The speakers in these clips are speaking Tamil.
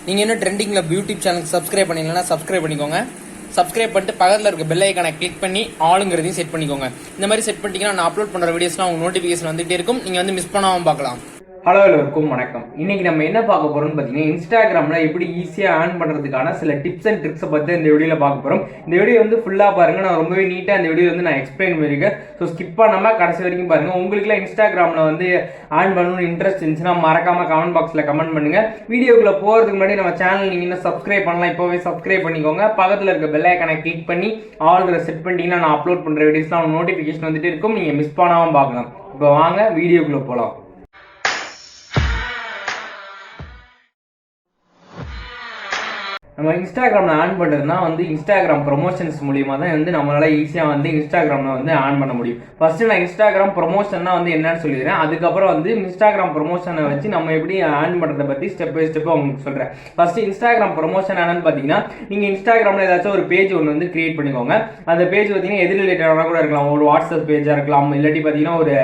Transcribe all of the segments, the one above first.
நீங்கள் இன்னும் ட்ரெண்டிங்கில் யூடியூப் சேனலுக்கு சப்ஸ்கிரைப் பண்ணிங்கன்னா சப்ஸ்கிரைப் பண்ணிக்கோங்க. சப்ஸ்கிரைப் பண்ணிட்டு பக்கத்தில் இருக்க பெல் ஐக்கானை கிளிக் பண்ணி ஆளுங்கிறதையும் செட் பண்ணிக்கோங்க. இந்த மாதிரி செட் பண்ணிட்டீங்கன்னா நான் அப்லோட் பண்ணுற வீடியோஸ்லாம் உங்களுக்கு நோட்டிஃபிகேஷன் வந்துகிட்டே இருக்கும். நீங்கள் வந்து மிஸ் பண்ணாமல் பார்க்கலாம். ஹலோ எல்லோருக்கும் வணக்கம். இன்னைக்கு நம்ம என்ன பார்க்க போறோம்னு பார்த்தீங்கன்னா, இன்ஸ்டாகிராம்ல எப்படி ஈஸியாக ஏர்ன் பண்ணுறதுக்கான சில டிப்ஸ் அண்ட் ட்ரிக்ஸை பற்றி இந்த வீடியோவில் பார்க்க போகிறோம். இந்த வீடியோ வந்து ஃபுல்லாக பாருங்க. நான் ரொம்பவே நீட்டாக இந்த வீடியோ வந்து நான் எக்ஸ்பிளைன் பண்ணியிருக்கேன். ஸோ ஸ்கிப் பண்ணாமல் கடைசி வரைக்கும் பாருங்க. உங்களுக்குலாம் இன்ஸ்டாகிராமில் வந்து ஏர்ன் பண்ணணும்னு இன்ட்ரெஸ்ட் இருந்துச்சுன்னா மறக்காம கமெண்ட் பாக்ஸில் கமெண்ட் பண்ணுங்க. வீடியோக்குள்ள போகிறதுக்கு முன்னாடி நம்ம சேனல் நீங்கள் இன்னும் சப்ஸ்கிரைப் பண்ணலாம், இப்போவே சப்ஸ்கிரைப் பண்ணிக்கோங்க. பக்கத்தில் இருக்க பெல் ஐக்கானை கிளிக் பண்ணி ஆல் செட் பண்ணிட்டீங்கன்னா நான் அப்லோட் பண்ணுற வீடியோஸ்லாம் நோட்டிஃபிகேஷன் வந்துட்டு இருக்கும். நீங்கள் மிஸ் பண்ணாமல் பார்க்கலாம். இப்போ வாங்க வீடியோக்குள்ளே போகலாம். நம்ம இன்ஸ்டாகிராமில் ஆன் பண்ணுறதுனா வந்து இன்ஸ்டாகிராம் ப்ரொமோஷன்ஸ் மூலியமாக தான் வந்து நம்மளால ஈஸியாக வந்து இன்ஸ்டாகிராமில் வந்து ஆன் பண்ண முடியும். ஃபர்ஸ்ட் நான் இன்ஸ்டாகிராம் ப்ரொமோஷன்னா வந்து என்னன்னு சொல்லிடுறேன். அதுக்கப்புறம் வந்து இன்ஸ்டாகிராம் ப்ரொமோஷனை வச்சு நம்ம எப்படி ஆன் பண்ணுறதை பற்றி ஸ்டெப் பை ஸ்டெப்பாக உங்களுக்கு சொல்கிறேன். ஃபர்ஸ்ட் இன்ஸ்டாகிராம் ப்ரொமோஷன் என்னன்னு பார்த்தீங்கன்னா, நீங்கள் இன்ஸ்டாகிராமில் ஏதாச்சும் ஒரு பேஜ் ஒன்று வந்து கிரியேட் பண்ணிக்கோங்க. அந்த பேஜ் பார்த்தீங்கன்னா எது ரிலேட்டடாக கூட இருக்கலாம். ஒரு வாட்ஸ்அப் பேஜாக இருக்கலாம், இல்லாட்டி பார்த்தீங்கன்னா ஒரு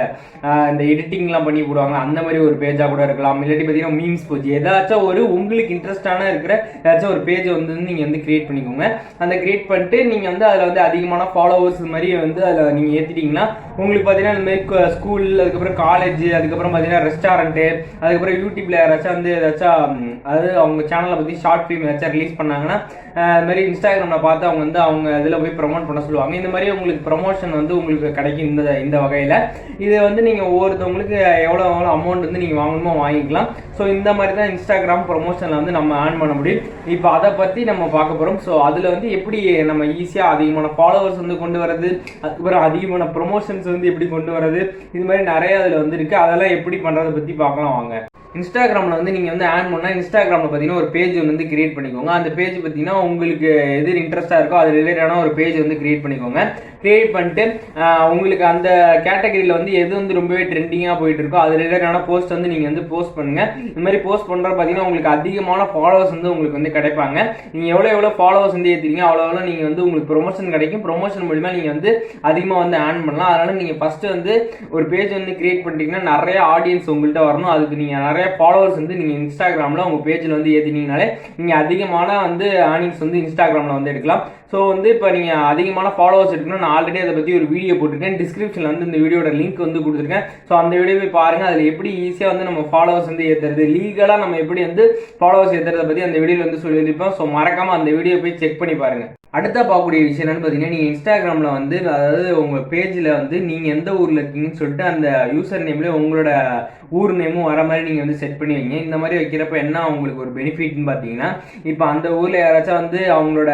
இந்த எடிட்டிங்லாம் பண்ணி போடுவாங்க அந்த மாதிரி ஒரு பேஜாக கூட இருக்கலாம், இல்லாட்டி பார்த்தீங்கன்னா மீம்ஸ் பேஜ், ஏதாச்சும் ஒரு உங்களுக்கு இன்ட்ரெஸ்டான இருக்கிற ஏதாச்சும் ஒரு பேஜ் வந்து நீங்க வந்து கிரியேட் பண்ணிக்கோங்க. அந்த கிரியேட் பண்ணிட்டு நீங்க வந்து அதுல வந்து அதிகமான ஃபாலோவர்ஸ் மாதிரி வந்து அதுல நீங்க ஏத்திட்டீங்கன்னா உங்களுக்கு பாத்தீங்கன்னா இந்த மாதிரி ஸ்கூல், அதுக்கப்புறம் காலேஜ், அதுக்கப்புறம் பாத்தீங்கன்னா ரெஸ்டாரண்ட், அதுக்கப்புறம் யூடியூப்ல யாராச்சும் வந்து ஏதாச்சும் அதாவது அவங்க சேனலை பத்தி ஷார்ட் ஃபிலிம் ஏதாச்சும் ரிலீஸ் பண்ணாங்கன்னா அது மாதிரி இன்ஸ்டாகிராம்ல பார்த்து அவங்க வந்து அவங்க இதில் போய் ப்ரொமோட் பண்ண சொல்லுவாங்க. இந்த மாதிரி உங்களுக்கு ப்ரொமோஷன் வந்து உங்களுக்கு கிடைக்கும். இந்த வகையில் இதை வந்து நீங்கள் ஒவ்வொருத்தவங்களுக்கு எவ்வளோ அமௌண்ட் வந்து நீங்கள் வாங்கணுமோ வாங்கிக்கலாம். ஸோ இந்த மாதிரி தான் இன்ஸ்டாகிராம் ப்ரொமோஷனில் வந்து நம்ம ஆன் பண்ண முடியும். இப்போ அதை பற்றி நம்ம பார்க்க போகிறோம். ஸோ அதில் வந்து எப்படி நம்ம ஈஸியாக அதிகமான ஃபாலோவர்ஸ் வந்து கொண்டு வரது, அதுக்கப்புறம் அதிகமான ப்ரொமோஷன்ஸ் வந்து எப்படி கொண்டு வரது, இது மாதிரி நிறைய அதில் வந்து இருக்குது. அதெல்லாம் எப்படி பண்ணுறதை பற்றி பார்க்கலாம் வாங்க. இன்ஸ்டாகிராமில் வந்து நீங்கள் வந்து ஆன் பண்ணால் இன்ஸ்டாகிராமில் பார்த்தீங்கன்னா ஒரு பேஜ் ஒன்று வந்து கிரியேட் பண்ணிக்கோங்க. அந்த பேஜ் பார்த்தீங்கன்னா உங்களுக்கு எது இன்ட்ரெஸ்ட்டாக இருக்கோ அது ரிலேட்டடான ஒரு பேஜ் வந்து கிரியேட் பண்ணிக்கோங்க. கிரியேட் பண்ணிட்டு உங்களுக்கு அந்த கேட்டகரியில் வந்து எது வந்து ரொம்பவே ட்ரெண்டிங்காக போயிட்டு இருக்கோ அது ரிலேட்டடான போஸ்ட் வந்து நீங்கள் வந்து போஸ்ட் பண்ணுங்கள். இந்த மாதிரி போஸ்ட் பண்ணுற பார்த்தீங்கன்னா உங்களுக்கு அதிகமான ஃபாலோவர்ஸ் வந்து உங்களுக்கு வந்து கிடைப்பாங்க. நீங்கள் எவ்வளோ ஃபாலோவர்ஸ் வந்து ஏற்றுறீங்க அவ்வளோ நீங்கள் வந்து உங்களுக்கு ப்ரொமோஷன் கிடைக்கும். ப்ரொமோஷன் மூலிமா நீங்கள் வந்து அதிகமாக வந்து ஆன் பண்ணலாம். அதனால் நீங்கள் ஃபஸ்ட்டு வந்து ஒரு பேஜ் வந்து கிரியேட் பண்ணிட்டீங்கன்னா நிறைய ஆடியன்ஸ் உங்கள்கிட்ட வரணும். அதுக்கு நீங்கள் நிறைய ஃபாலோவர்ஸ் வந்து நீங்கள் இன்ஸ்டாகிராமில் உங்கள் பேஜில் வந்து ஏற்றினீங்கனாலே நீங்கள் அதிகமான வந்து ஏர்னிங்ஸ் வந்து இன்ஸ்டாகிராமில் வந்து எடுக்கலாம். ஸோ வந்து இப்போ நீங்கள் அதிகமான ஃபாலோவர்ஸ் எடுக்கணும். நான் ஆல்ரெடி அதை பற்றி ஒரு வீடியோ போட்டிருக்கேன். டிஸ்கிரிப்ஷனில் வந்து இந்த வீடியோட லிங்க் வந்து கொடுத்துருக்கேன். ஸோ அந்த வீடியோ போய் பாருங்கள். அதில் எப்படி ஈஸியாக வந்து நம்ம ஃபாலோவர்ஸ் வந்து ஏற்றுறது, லீகலாக நம்ம எப்படி வந்து ஃபாலோவர்ஸ் ஏற்றுறதை பற்றி அந்த வீடியோவில் வந்து சொல்லியிருப்போம். ஸோ மறக்காமல் அந்த வீடியோ போய் செக் பண்ணி பாருங்கள். அடுத்த பார்க்கக்கூடிய விஷயம் என்னன்னு பார்த்தீங்கன்னா, நீங்கள் இன்ஸ்டாகிராமில் வந்து அதாவது உங்கள் பேஜில் வந்து நீங்கள் எந்த ஊரில் இருக்கீங்கன்னு சொல்லிட்டு அந்த யூசர் நேம்லேயே உங்களோட ஊர் நேமும் வர மாதிரி நீங்கள் வந்து செட் பண்ணி வைங்க. இந்த மாதிரி வைக்கிறப்ப என்ன உங்களுக்கு ஒரு பெனிஃபிட்னு பார்த்தீங்கன்னா, இப்போ அந்த ஊரில் யாராச்சும் வந்து அவங்களோட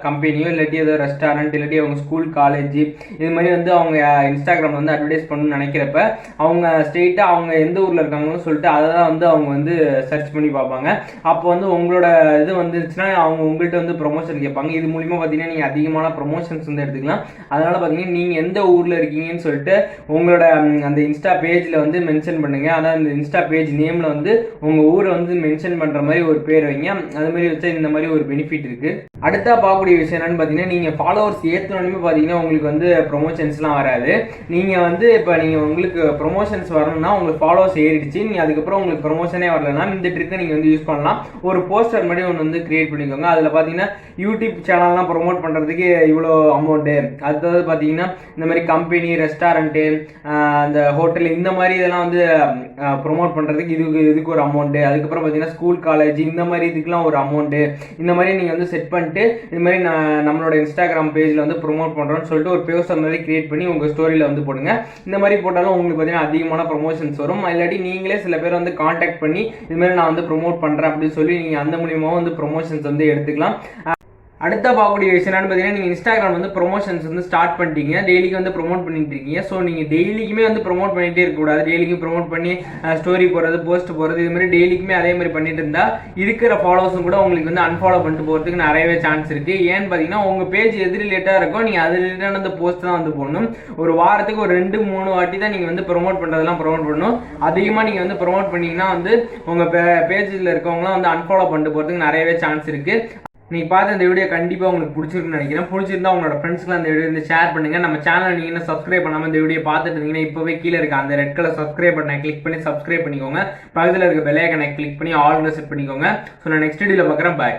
கம்பெனியோ இல்லாட்டி ஏதோ ரெஸ்டாரண்ட் இல்லாட்டி அவங்க ஸ்கூல், காலேஜ் இது மாதிரி வந்து அவங்க இன்ஸ்டாகிராமில் வந்து அட்வர்டைஸ் பண்ணணும்னு நினைக்கிறப்ப அவங்க ஸ்ட்ரெயிட்டாக அவங்க எந்த ஊரில் இருக்காங்கன்னு சொல்லிட்டு அதை தான் வந்து அவங்க வந்து சர்ச் பண்ணி பார்ப்பாங்க. அப்போ வந்து உங்களோட இது வந்துருச்சுன்னா அவங்க உங்கள்கிட்ட வந்து ப்ரொமோஷன் கேட்பாங்க. இது மூலிமா பார்த்தீங்கன்னா நீங்கள் அதிகமான ப்ரொமோஷன்ஸ் வந்து எடுத்துக்கலாம். அதனால பார்த்தீங்கன்னா நீங்கள் எந்த ஊரில் இருக்கீங்கன்னு சொல்லிட்டு உங்களோட அந்த இன்ஸ்டா பேஜில் வந்து மென்ஷன் பண்ணுங்க. அதான் இந்த இன்ஸ்டா பேஜ் நேமில் வந்து உங்கள் ஊரை வந்து மென்ஷன் பண்ணுற மாதிரி ஒரு பேர் வைங்க. அது மாதிரி வச்சா இந்த மாதிரி ஒரு பெனிஃபிட் இருக்குது. அடுத்தா பார்க்கக்கூடிய விஷயம் என்னன்னு பார்த்தீங்கன்னா, நீங்கள் ஃபாலோவர்ஸ் ஏற்றணுமே பார்த்தீங்கன்னா உங்களுக்கு வந்து ப்ரொமோஷன்ஸ்லாம் வராது. நீங்கள் வந்து இப்போ நீங்கள் உங்களுக்கு ப்ரொமோஷன்ஸ் வரணும்னா உங்களுக்கு ஃபாலோவர்ஸ் ஏறிடுச்சு, நீங்கள் அதுக்கப்புறம் உங்களுக்கு ப்ரொமோஷனே வரலன்னா இந்த ட்ரிக்கை நீங்கள் வந்து யூஸ் பண்ணலாம். ஒரு போஸ்டர் மாதிரி ஒன்று வந்து கிரியேட் பண்ணிக்கோங்க. அதில் பார்த்தீங்கன்னா யூடியூப் சேனல்லாம் ப்ரொமோட் பண்ணுறதுக்கு இவ்வளோ அமௌண்ட்டு, அதாவது பார்த்தீங்கன்னா இந்த மாதிரி கம்பெனி, ரெஸ்டாரண்ட்டு, அந்த ஹோட்டல் இந்த மாதிரி இதெல்லாம் வந்து ப்ரொமோட் பண்ணுறதுக்கு இதுக்கு ஒரு அமௌண்ட்டு, அதுக்கப்புறம் பார்த்தீங்கன்னா ஸ்கூல், காலேஜ் இந்த மாதிரி இதுக்கெலாம் ஒரு அமௌண்ட்டு, இந்த மாதிரி நீங்கள் வந்து செட் பண்ணிட்டு இது மாதிரி நம்மளோட இன்ஸ்டாகிராம் பேஜில் வந்து ப்ரொமோட் பண்ணுறோன்னு சொல்லிட்டு ஒரு போஸ்டர் மாதிரி கிரியேட் பண்ணி உங்கள் ஸ்டோரியில் வந்து போடுங்க. இந்த மாதிரி போட்டாலும் உங்களுக்கு பார்த்தீங்கன்னா அதிகமான ப்ரொமோஷன்ஸ் வரும். இல்லாட்டி நீங்களே சில பேர் வந்து கான்டாக்ட் பண்ணி இது மாதிரி நான் வந்து ப்ரொமோட் பண்ணுறேன் அப்படின்னு சொல்லி நீங்கள் அந்த மூலியமாக வந்து ப்ரொமோஷன்ஸ் வந்து எடுத்துக்கலாம். அடுத்த பார்க்கக்கூடிய விஷயம் என்னன்னு பார்த்தீங்கன்னா, நீங்கள் இன்ஸ்டாகிராம் வந்து ப்ரொமோஷன்ஸ் வந்து ஸ்டார்ட் பண்ணிட்டீங்க, டெய்லிக்கு வந்து ப்ரொமோட் பண்ணிட்டு இருக்கீங்க. ஸோ நீங்கள் டெய்லிக்குமே வந்து ப்ரொமோட் பண்ணிகிட்டே இருக்கக்கூடாது. டெய்லிக்கும் ப்ரொமோட் பண்ணி ஸ்டோரி போடுறது, போஸ்ட் போடுறது, இது மாதிரி டெய்லிக்குமே அதே மாதிரி பண்ணிட்டு இருந்தால் இருக்கிற ஃபாலோவர்ஸும் கூட உங்களுக்கு வந்து அன்ஃபாலோ பண்ணிட்டு போகிறதுக்கு நிறையவே சான்ஸ் இருக்குது. ஏன்னு பார்த்தீங்கன்னா உங்கள் பேஜ் எது ரிலேட்டாக இருக்கோ நீங்கள் அது ரிலேட்டான அந்த போஸ்ட் தான் வந்து போடணும். ஒரு வாரத்துக்கு ஒரு 2-3 வாட்டி தான் நீங்கள் வந்து ப்ரொமோட் பண்ணுறதெல்லாம் ப்ரொமோட் பண்ணணும். அதிகமாக நீங்கள் வந்து ப்ரொமோட் பண்ணிங்கன்னா வந்து உங்கள் பேஜில் இருக்கவங்களாம் வந்து அன்ஃபாலோ பண்ணிட்டு போகிறதுக்கு நிறையவே சான்ஸ் இருக்குது. நீங்கள் பார்த்து இந்த வீடியோ கண்டிப்பாக உங்களுக்கு பிடிச்சிருக்குன்னு நினைக்கிறேன். பிடிச்சிருந்தா உங்களோட ஃப்ரெண்ட்ஸ்க்குலாம் இந்த வீடியோ வந்து ஷேர் பண்ணுங்கள். நம்ம சேனல் நீங்கள் இன்னும் சப்ஸ்கிரைப் பண்ணாமல் இந்த வீடியோ பார்த்துட்டு இருந்தீங்கன்னா இப்போவே கீழே இருக்க அந்த ரெட் கலர் சப்ஸ்கிரைப் பண்ண கிளிக் பண்ணி சப்ஸ்கிரைப் பண்ணிக்கோங்க. பக்கத்தில் இருக்க பெல் ஐகானை கிளிக் பண்ணி ஆல்னு செட் பண்ணிக்கோங்க. ஸோ நான் நெக்ஸ்ட் வீடியோவில் பார்க்குறேன். பாய்.